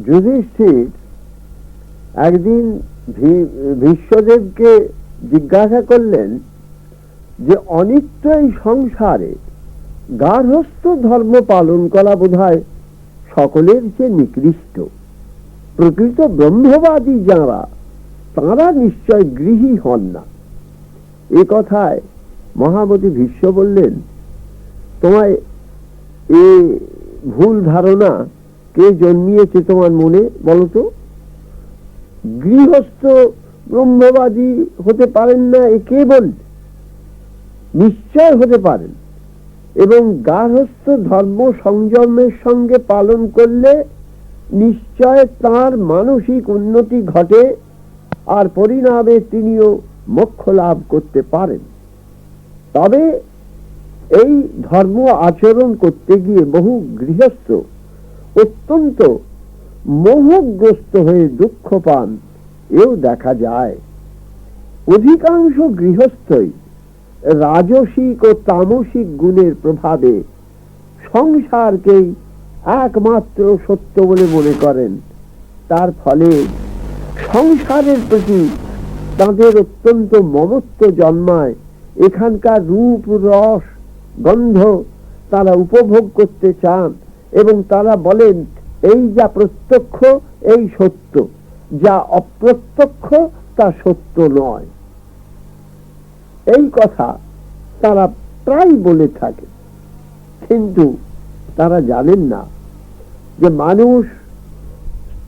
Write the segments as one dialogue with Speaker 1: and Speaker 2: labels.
Speaker 1: যুধিষ্ঠির একদিন ভীষ্মদেবকে জিজ্ঞাসা করলেন যে অনিত্য এই সংসারে গার্হস্থ ধর্ম পালন করা বোধহয় সকলের চেয়ে নিকৃষ্ট। প্রকৃত ব্রহ্মবাদী যাঁরা তাঁরা নিশ্চয় গৃহী হন না। এ কথায় মহামতি ভীষ্ম বললেন, তোমায় এ ভুল ধারণা কে জন্মিয়েছে তোমার মনে বলো তো? গৃহস্থ ব্রহ্মবাদী হতে পারেন না এ কে বলল? নিশ্চয় হতে পারেন, এবং গার্হস্থ ধর্ম সংযমের সঙ্গে পালন করলে নিশ্চয় তার মানসিক উন্নতি ঘটে, আর পরিণামে তিনিও মোক্ষ লাভ করতে পারেন। তবে এই ধর্ম আচরণ করতে গিয়ে বহু গৃহস্থ অত্যন্ত মোহগ্রস্ত হয়ে দুঃখ পান, এও দেখা যায়। অধিকাংশ গৃহস্থই রাজসিক ও তামসিক গুণের প্রভাবে সংসারকেই একমাত্র সত্য বলে মনে করেন। তার ফলে সংসারের প্রতি তাদের অত্যন্ত মমত্ব জন্মায়। এখানকার রূপ, রস, গন্ধ তারা উপভোগ করতে চান, এবং তারা বলেন এই যা প্রত্যক্ষ এই সত্য, যা অপ্রত্যক্ষ তা সত্য নয়। এই কথা তারা প্রায় বলে থাকে, কিন্তু তারা জানেন না যে মানুষ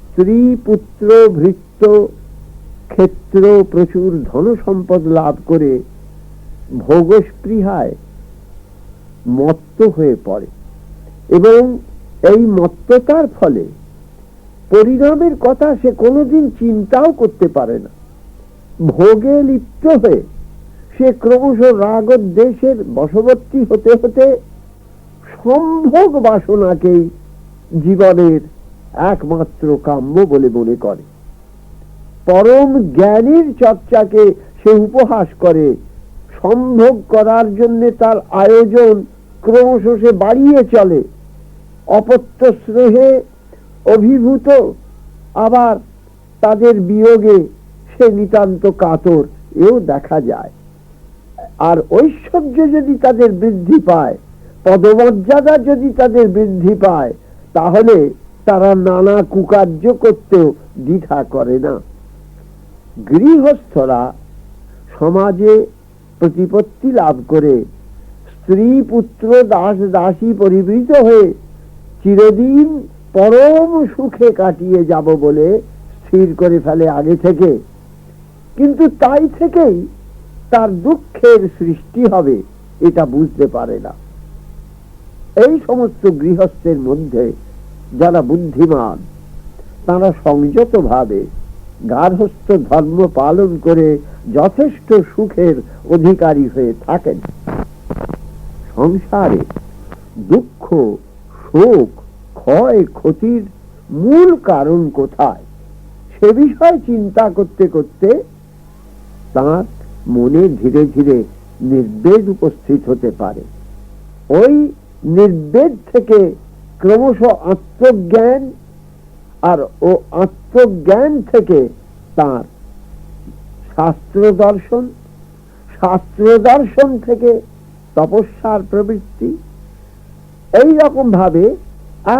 Speaker 1: স্ত্রী, পুত্র, ভৃত্য, ক্ষেত্র, প্রচুর ধন সম্পদ লাভ করে ভোগস্পৃহায় মত্ত হয়ে পড়ে, এবং এই মত্ততার ফলে পরিণামের কথা সে কোনোদিন চিন্তাও করতে পারে না। ভোগে লিপ্ত হয়ে সে ক্রমশ রাগ দ্বেষের বশবর্তী হতে হতে সম্ভোগ বাসনাকেই জীবনের একমাত্র কাম্য বলে মনে করে। পরম জ্ঞানীর চর্চাকে সে উপহাস করে। সম্ভোগ করার জন্য তার আয়োজন ক্রমশ সে বাড়িয়ে চলে। অপত্য স্নেহে অভিভূত, আবার তাদের বিয়োগে সে নিতান্ত কাতর, এও দেখা যায়। আর ঐশ্বর্য যদি তাদের বৃদ্ধি পায়, পদমর্যাদা যদি তাদের বৃদ্ধি পায়, তাহলে তারা নানা কুকার্য করতেও দ্বিধা করে না। গৃহস্থরা সমাজে প্রতিপত্তি লাভ করে স্ত্রী, পুত্র, দাস, দাসী পরিবৃত হয়ে চিরদিন পরম সুখে কাটিয়ে যাব বলে স্থির করে ফেলে আগে থেকে, কিন্তু তাই থেকেই তার দুঃখের সৃষ্টি হবে এটা বুঝতে পারে না। এই সমস্ত গৃহস্থের মধ্যে যারা বুদ্ধিমান, তারা সংযত ভাবে গার্হস্থ ধর্ম পালন করে যথেষ্ট সুখের অধিকারী হয়ে থাকেন। সংসারে দুঃখ, শোক, ক্ষয় ক্ষতির মূল কারণ কোথায়, সে বিষয়ে চিন্তা করতে করতে তার মনে ধীরে ধীরে নির্বেদ উপস্থিত হতে পারে। ওই নির্বেদ থেকে ক্রমশ আত্মজ্ঞান, আর ও আত্মজ্ঞান থেকে তার শাস্ত্র দর্শন, শাস্ত্র দর্শন থেকে তপস্যার প্রবৃত্তি, এই রকম ভাবে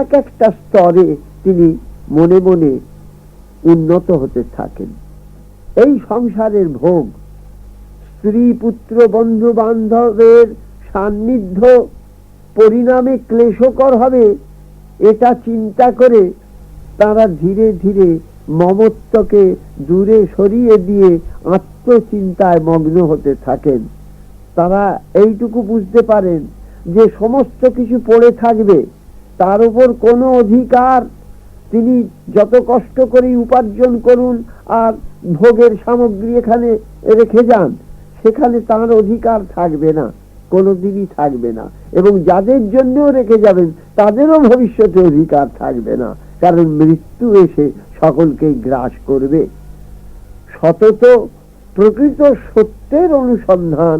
Speaker 1: এক একটা স্তরে তিনি মনে মনে উন্নত হতে থাকেন। এই সংসারের ভোগ, স্ত্রী, পুত্র, বন্ধু বান্ধবের সান্নিধ্য পরিণামে ক্লেশকর হবে, এটা চিন্তা করে তারা ধীরে ধীরে মমত্বকে দূরে সরিয়ে দিয়ে আত্মচিন্তায় মগ্ন হতে থাকেন। তারা এইটুকু বুঝতে পারেন যে সমস্ত কিছু পড়ে থাকবে, তার উপর কোনো অধিকার, তিনি যত কষ্ট করে উপার্জন করুন আর ভোগের সামগ্রী এখানে রেখে যান, সেখানে তার অধিকার থাকবে না, কোনোদিনই থাকবে না, এবং যাদের জন্যও রেখে যাবেন তাদেরও ভবিষ্যতে অধিকার থাকবে না, কারণ মৃত্যু এসে সকলকেই গ্রাস করবে। সতত প্রকৃত সত্যের অনুসন্ধান,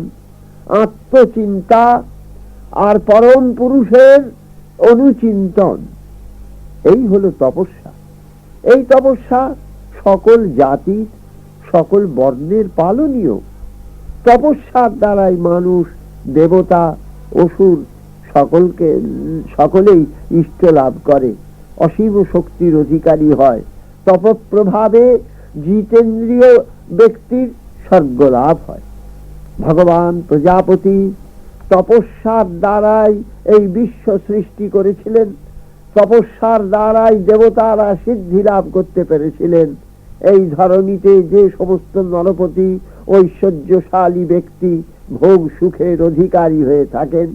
Speaker 1: আত্মচিন্তা আর পরম পুরুষের অনুচিন্তন, এই হলো তপস্যা। এই তপস্যা সকল জাতি সকল বর্ণের পালনীয়। তপস্যার দ্বারাই মানুষ, দেবতা, অসুর সকলেই ইষ্ট লাভ করে, অসীম শক্তির অধিকারী হয়। তপপ্রভাবে জিতেন্দ্রীয় ব্যক্তির স্বর্গ লাভ হয়। ভগবান প্রজাপতি তপস্যার দ্বারাই এই বিশ্ব সৃষ্টি করেছিলেন, তপস্যার দ্বারাই দেবতারা সিদ্ধি লাভ করতে পেরেছিলেন। এই ধরনীতে যে সমস্ত নরপতি ঐশ্বর্যশালী ব্যক্তি ভোগ সুখের অধিকারী হয়ে থাকেন,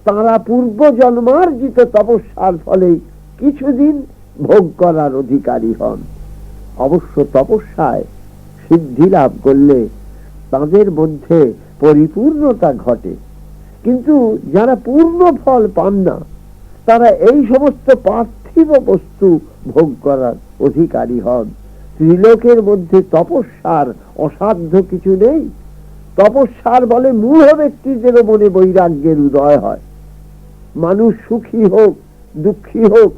Speaker 1: তারা পূর্ব জন্মার্জিত তপস্যার ফলে কিছুদিন ভোগ করার অধিকারী হন। অবশ্য তপস্যায় সিদ্ধি লাভ করলে তাদের মধ্যে পরিপূর্ণতা ঘটে, কিন্তু যারা পূর্ণ ফল পান না, তারা এই সমস্ত পার্থিব বস্তু ভোগ করার অধিকারী হন। ত্রিলোকের মধ্যে তপস্যার অসাধ্য কিছু নেই। তপস্যার বলে মূঢ় ব্যক্তিদের মনে বৈরাগ্যের উদয় হয়। মানুষ সুখী হোক দুঃখী হোক,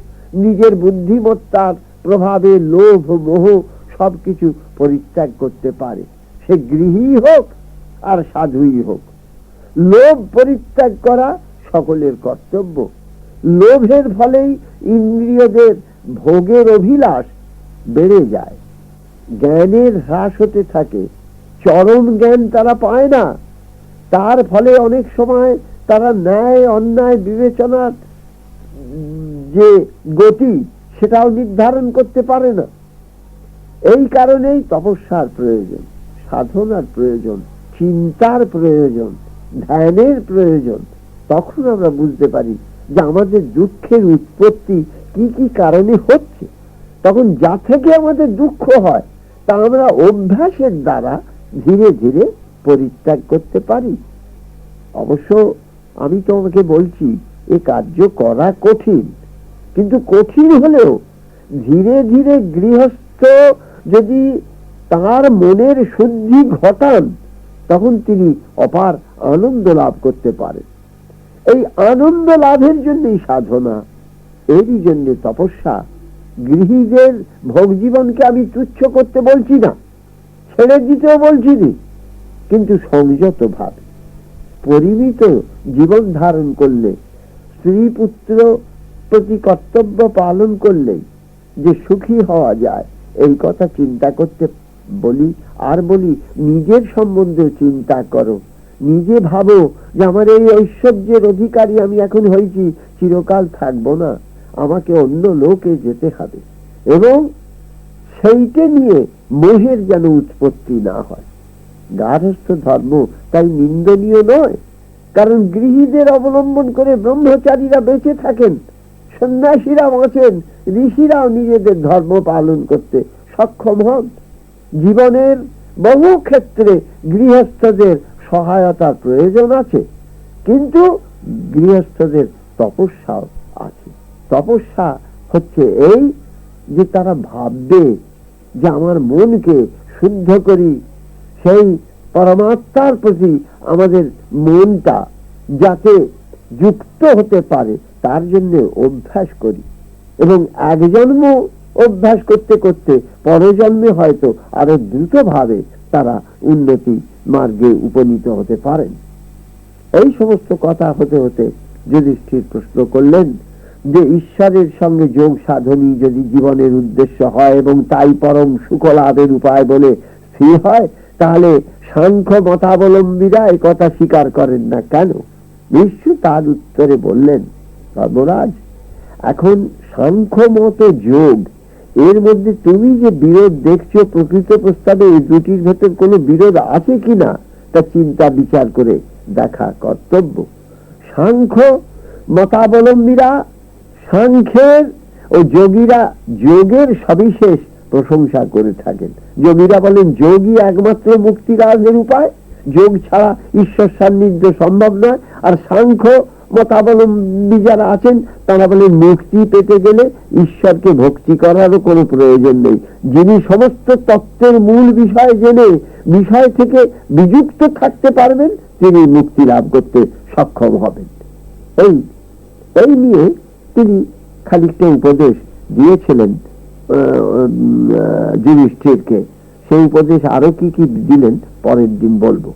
Speaker 1: নিজের বুদ্ধিমত্তার প্রভাবে লোভ মোহ সবকিছু পরিত্যাগ করতে পারে, সে গৃহী হোক আর সাধুই হোক। লোভ পরিত্যাগ করা সকলের কর্তব্য। লোভের ফলেই ইন্দ্রিয়দের ভোগের অভিলাষ বেড়ে যায়, জ্ঞানের হ্রাস হতে থাকে, চরম জ্ঞান তারা পায় না। তার ফলে অনেক সময় তারা ন্যায় অন্যায় বিবেচনার যে গতি সেটাও নির্ধারণ করতে পারে না। এই কারণেই তপস্যার প্রয়োজন, সাধনার প্রয়োজন, চিন্তার প্রয়োজন, ধ্যানের প্রয়োজন। তখন আমরা বুঝতে পারি যে আমাদের দুঃখের উৎপত্তি কি কি কারণে হচ্ছে। তখন যা থেকে আমাদের দুঃখ হয় তা আমরা অভ্যাসের দ্বারা ধীরে ধীরে পরিত্যাগ করতে পারি। অবশ্য আমি তোমাকে বলছি, এ কার্য করা কঠিন, কিন্তু কঠিন হলেও ধীরে ধীরে গৃহস্থ যদি তার মনের শুদ্ধি ঘটান, তখন তিনি অপার আনন্দ লাভ করতে পারেন। এই আনন্দ লাভের জন্যই সাধনা, এরই জন্য তপস্যা। গৃহীদের ভোগ জীবনকে আমি তুচ্ছ করতে বলছি না, ছেড়ে দিতেও বলছি না, কিন্তু সংযত ভাবে পরিমিত জীবন ধারণ করলে, স্ত্রী পুত্র প্রতি কর্তব্য পালন করলে যে সুখী হওয়া যায়, এই কথা চিন্তা করতে বলি। আর বলি, নিজের সম্বন্ধে চিন্তা করো, নিজে ভাবো যে আমার এই ঐশ্বর্যের অধিকারী আমি এখন হয়েছি, চিরকাল থাকবো না, আমাকে অন্য লোকে যেতে হবে, এবং সেইটা নিয়ে মোহের যেন উৎপত্তি না হয়। গার্হস্থ্য ধর্ম তাই নিন্দনীয় নয়, কারণ গৃহীদের অবলম্বন করে ব্রহ্মচারীরা বেঁচে থাকেন, সন্ন্যাসীরা বাঁচেন, ঋষিরাও নিজেদের ধর্ম পালন করতে সক্ষম হন। জীবনের বহু ক্ষেত্রে গৃহস্থদের সহায়তার প্রয়োজন আছে, কিন্তু গৃহস্থদের তপস্যাও আছে। তপস্যা হচ্ছে এই যে তারা ভাববে যে আমার মনকে শুদ্ধ করি, সেই পরমাত্মার প্রতি আমাদের মনটা যাতে যুক্ত হতে পারে তার জন্য অভ্যাস করি, এবং এক জন্ম অভ্যাস করতে করতে পরজন্মে হয়তো আরো দ্রুতভাবে তারা উন্নতি মার্গে উপনীত হতে পারেন। এই সমস্ত কথা হতে হতে যুধিষ্ঠির প্রশ্ন করলেন যে ঈশ্বরের সঙ্গে যোগ সাধনই যদি জীবনের উদ্দেশ্য হয় এবং তাই পরম সুখ লাভের উপায় বলে স্থির হয়, তাহলে সাংখ্য মতাবলম্বীরা এই কথা স্বীকার করেন না কেন? বিষ্ণু তার উত্তরে বললেন, ধর্মরাজ, এখন সাংখ্য মত যোগ, এর মধ্যে তুমি যে বিরোধ দেখছো, প্রকৃত প্রস্তাবে এই দুটির ভেতর কোনো বিরোধ আছে কিনা তা চিন্তা বিচার করে দেখা কর্তব্য। সাংখ্য মতাবলম্বীরা সাংখ্যের ও যোগীরা যোগের সবিশেষ প্রশংসা করে থাকেন। যোগীরা বলেন যোগই একমাত্র মুক্তি লাভের উপায়, যোগ ছাড়া ঈশ্বর সান্নিধ্য সম্ভব নয়। আর সাংখ্য মতাবলম্বী যারা আছেন তারা বলেন মুক্তি পেতে গেলে ঈশ্বরকে ভক্তি করারও কোনো প্রয়োজন নেই। যিনি সমস্ত তত্ত্বের মূল বিষয় জেনে বিষয় থেকে বিযুক্ত থাকতে পারবেন, তিনি মুক্তি লাভ করতে সক্ষম হবেন। এই নিয়ে তিনি খানিকটা উপদেশ দিয়েছিলেন যুধিষ্ঠিরকে। সেই উপদেশ আরো কি কি দিলেন পরের দিন বলবো।